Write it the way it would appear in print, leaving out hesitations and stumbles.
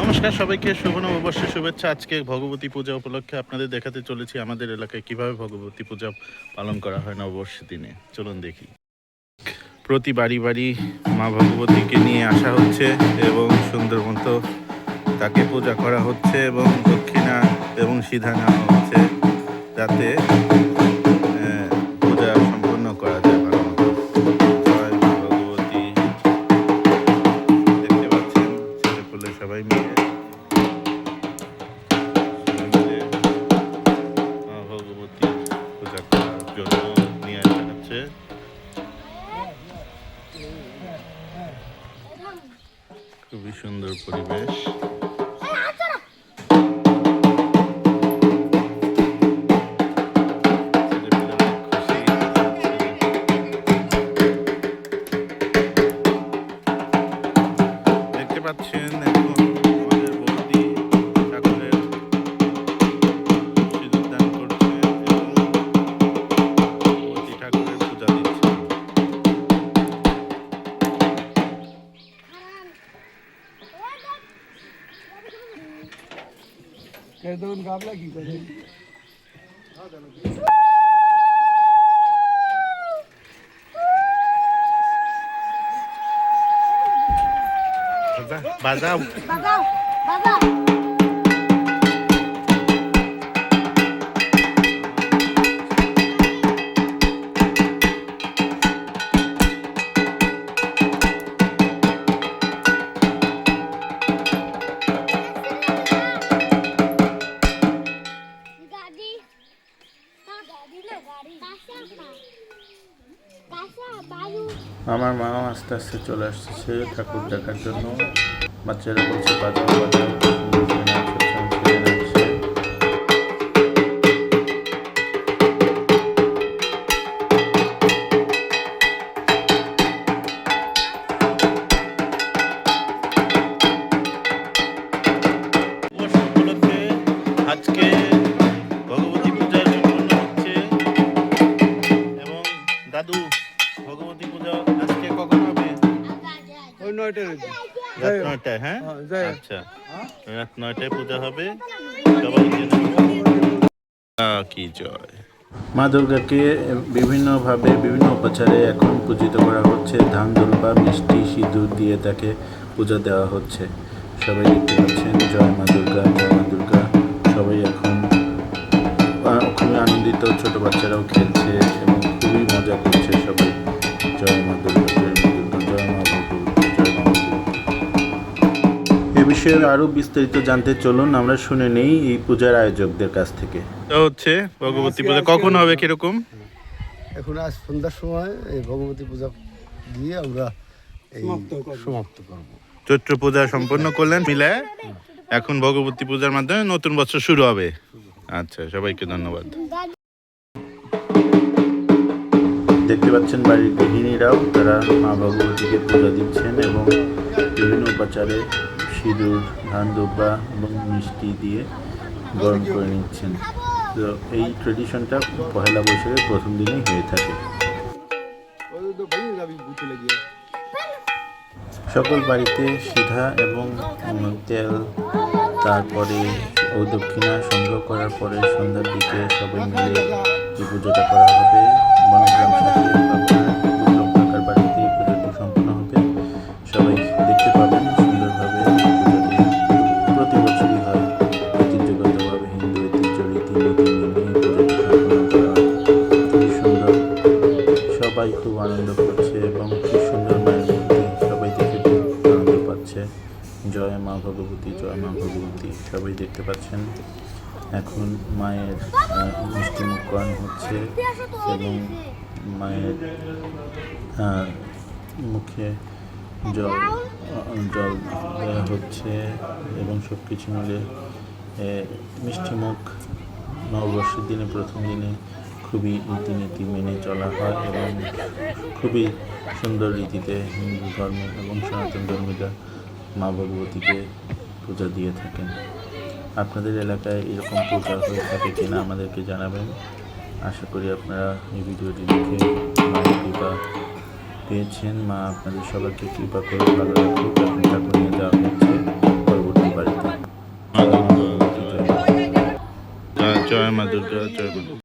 নমস্কার সবাইকে, শুভ নববর্ষের শুভেচ্ছা। আজকে ভগবতী পূজা উপলক্ষে আপনাদের দেখাতে চলেছি আমাদের এলাকায় কিভাবে ভগবতী পূজা পালন করা হয় নববর্ষের দিনে। চলুন দেখি। প্রতি বাড়ি বাড়ি মা ভগবতীকে নিয়ে আসা হচ্ছে এবং সুন্দর মতো তাকে পূজা করা হচ্ছে এবং দক্ষিণা এবং সিধা নেওয়া হচ্ছে যাতে পূজা সম্পন্ন করা যায় ভালো মতো। জয় মা ভগবতী। দেখতে পাচ্ছেন ছেলেপুলে সবাই মিলে ভগবতী পূজা করার জন্য নিয়ে আসা হচ্ছে। খুবই সুন্দর পরিবেশ। দেখতে পাচ্ছেন এখন আমাদের বৌদি ঠাকুরের সিঁদুর দান করছে এবং ভগবতী ঠাকুরের পূজা দিচ্ছে। বাজাও বাজাও বাজাও। আমার মা আস্তে আস্তে চলে আসছে ঠাকুর দেখার জন্য। বাচ্চারা বলছে বাজাও বাজাও, আজকে ভগবতী পূজা সম্পন্ন হচ্ছে এবং দাদু ভগবতী পূজা আজকে কখন হবে? রাত 9টায়। হ্যাঁ আচ্ছা, রাত 9টায় পূজা হবে। সবাই কি জয় মা দুর্গাকে বিভিন্নভাবে বিভিন্ন উপাচারে এখন পূজিত করা হচ্ছে। ধান দুর্বা মিষ্টি সিঁদুর দিয়ে তাকে পূজা দেওয়া হচ্ছে। সবাই দেখতে পাচ্ছেন জয় মা দুর্গা, জয় মা দুর্গা। সবাই এখন খুবই আনন্দিত, ছোট বাচ্চারাও খেলছে এবং খুবই মজা করছে সবাই। জয় মা দুর্গা, জয় মা দুর্গা, জয় মা ভগবতী, জয় মা ভগবতী। এ বিষয়ে আরো বিস্তারিত জানতে চলুন আমরা শুনে নেই এই পূজার আয়োজকদের কাছ থেকে। হচ্ছে ভগবতী পূজা কখন হবে, কিরকম? এখন আজ সন্ধ্যার সময় এই ভগবতী পূজা দিয়ে আমরা সমাপ্ত করব। চৈত্র পূজা সম্পন্ন করলেন মিলে, এখন ভগবতী পূজার মাধ্যমে নতুন বছর শুরু হবে। আচ্ছা, সবাইকে ধন্যবাদ। দেখতে পাচ্ছেন বাড়ির গৃহিণীরাও তারা মা ভগবতীকে পূজা দিচ্ছেন এবং বিভিন্ন উপাচারে সিঁদুর, ধান দুব্বা এবং মিষ্টি দিয়ে গরম করে নিচ্ছেন। তো এই ট্রেডিশনটা পহেলা বৈশাখের প্রথম দিনেই হয়ে থাকে। সকল বাড়িতে সিধা এবং তেল, তারপরে ও দক্ষিণা সংগ্রহ করার পরে সন্ধ্যার দিকে সবাই মিলে এই পুজোটা করা হবে। বনগ্রাম কাকার বাড়িতে এই পুজোটি সম্পন্ন হবে। সবাই দেখতে পাবেন সুন্দরভাবে। পুজোটি প্রতি বছরই হয় ঐতিহ্যগতভাবে, হিন্দু ঐতিহ্য রীতিনীতি মেনে পুজোটি সম্পন্ন করা হয়। খুবই সুন্দর, সবাই খুব আনন্দ করছে এবং খুব সুন্দর মায়ের মূর্তি সবাই দেখে খুব আনন্দ পাচ্ছে। জয় মা ভগবতী, জয় মা ভগবতী। সবাই দেখতে পাচ্ছেন এখন মায়ের মিষ্টি মুখ করানো হচ্ছে এবং মায়ের মুখে জল দেওয়া হচ্ছে এবং সব কিছু মিলে মিষ্টি মুখ নববর্ষের দিনে প্রথম দিনে খুবই রীতিনীতি মেনে চলা হয় এবং খুবই সুন্দর রীতিতে হিন্দু ধর্ম এবং সনাতন ধর্মীরা মা ভগবতীকে পূজা দিয়ে থাকেন। আপনাদের এলাকায় এরকম পূজা হয়ে থাকে কিনা আমাদেরকে জানাবেন। আশা করি আপনারা এই ভিডিওটি দেখে মায়ের কৃপা পেয়েছেন। মা আপনাদের সবাইকে কৃপা করে ভালো রাখুক। ঠাকুর নিয়ে যাওয়া হচ্ছে পরবর্তী বাড়িতে। জয় মা দুর্গা, জয় মা।